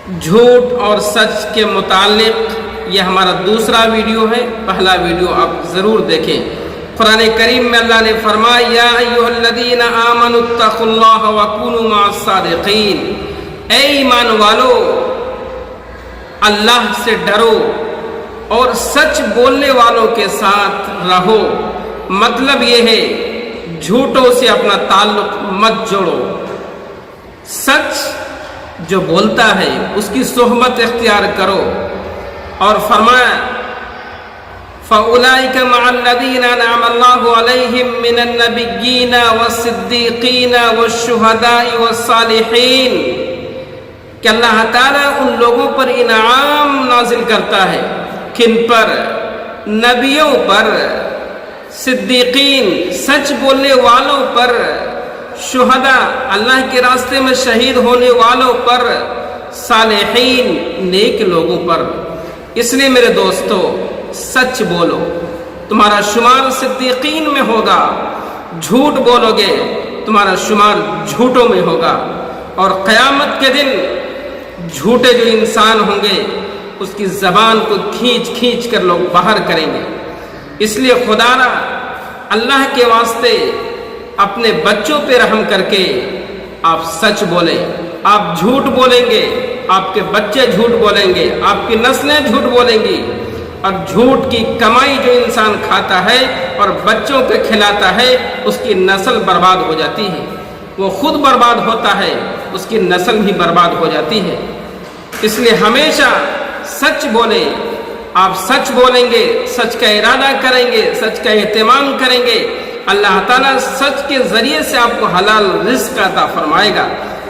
جھوٹ اور سچ کے متعلق یہ ہمارا دوسرا ویڈیو ہے. پہلا ویڈیو آپ ضرور دیکھیں. قرآن کریم میں اللہ نے فرمایا یا ایھا الذین آمنوا اتقوا اللہ وکونوا مع الصادقین. اے ایمان والو اللہ سے ڈرو اور سچ بولنے والوں کے ساتھ رہو. مطلب یہ ہے جھوٹوں سے اپنا تعلق مت جوڑو. سچ جو بولتا ہے اس کی صحبت اختیار کرو. اور فرمایا فَأُولَٰئِكَ مَعَ الَّذِينَ أَنْعَمَ اللَّهُ عَلَيْهِم مِّنَ النَّبِيِّينَ وَالصِّدِّيقِينَ وَالشُّهَدَاءِ وَالصَّالِحِينَ کہ اللہ تعالیٰ ان لوگوں پر انعام نازل کرتا ہے. کن پر؟ نبیوں پر، صدیقین سچ بولنے والوں پر، شہداء اللہ کے راستے میں شہید ہونے والوں پر، صالحین نیک لوگوں پر. اس لیے میرے دوستو سچ بولو. تمہارا شمار صدیقین میں ہوگا. جھوٹ بولو گے تمہارا شمار جھوٹوں میں ہوگا. اور قیامت کے دن جھوٹے جو انسان ہوں گے اس کی زبان کو کھینچ کھینچ کر لوگ باہر کریں گے. اس لیے خدا را اللہ کے واسطے اپنے بچوں پہ رحم کر کے آپ سچ بولیں. آپ جھوٹ بولیں گے آپ کے بچے جھوٹ بولیں گے، آپ کی نسلیں جھوٹ بولیں گی. اور جھوٹ کی کمائی جو انسان کھاتا ہے اور بچوں کو کھلاتا ہے اس کی نسل برباد ہو جاتی ہے. وہ خود برباد ہوتا ہے، اس کی نسل بھی برباد ہو جاتی ہے. اس لیے ہمیشہ سچ بولیں. آپ سچ بولیں گے، سچ کا ارادہ کریں گے، سچ کا اہتمام کریں گے، اللہ تعالیٰ سچ کے ذریعے سے آپ کو حلال رزق عطا فرمائے گا.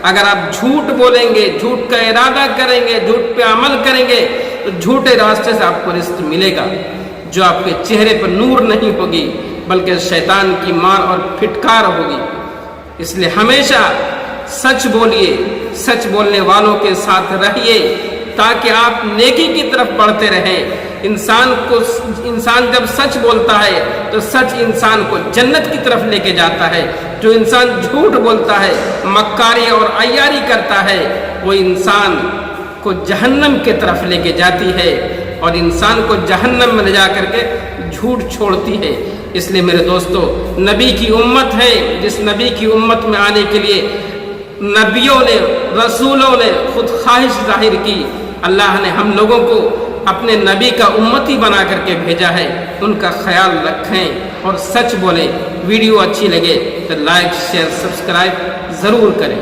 اگر آپ جھوٹ بولیں گے، جھوٹ کا ارادہ کریں گے، جھوٹ پہ عمل کریں گے تو جھوٹے راستے سے آپ کو رزق ملے گا جو آپ کے چہرے پر نور نہیں ہوگی بلکہ شیطان کی مار اور پھٹکار ہوگی. اس لیے ہمیشہ سچ بولیے، سچ بولنے والوں کے ساتھ رہیے تاکہ آپ نیکی کی طرف بڑھتے رہیں. انسان جب سچ بولتا ہے تو سچ انسان کو جنت کی طرف لے کے جاتا ہے. جو انسان جھوٹ بولتا ہے، مکاری اور عیاری کرتا ہے، وہ انسان کو جہنم کی طرف لے کے جاتی ہے اور انسان کو جہنم میں لے جا کر کے جھوٹ چھوڑتی ہے. اس لیے میرے دوستو نبی کی امت ہے، جس نبی کی امت میں آنے کے لیے نبیوں نے، رسولوں نے خود خواہش ظاہر کی. اللہ نے ہم لوگوں کو اپنے نبی کا امتی بنا کر کے بھیجا ہے. ان کا خیال رکھیں اور سچ بولیں. ویڈیو اچھی لگے تو لائک شیئر سبسکرائب ضرور کریں.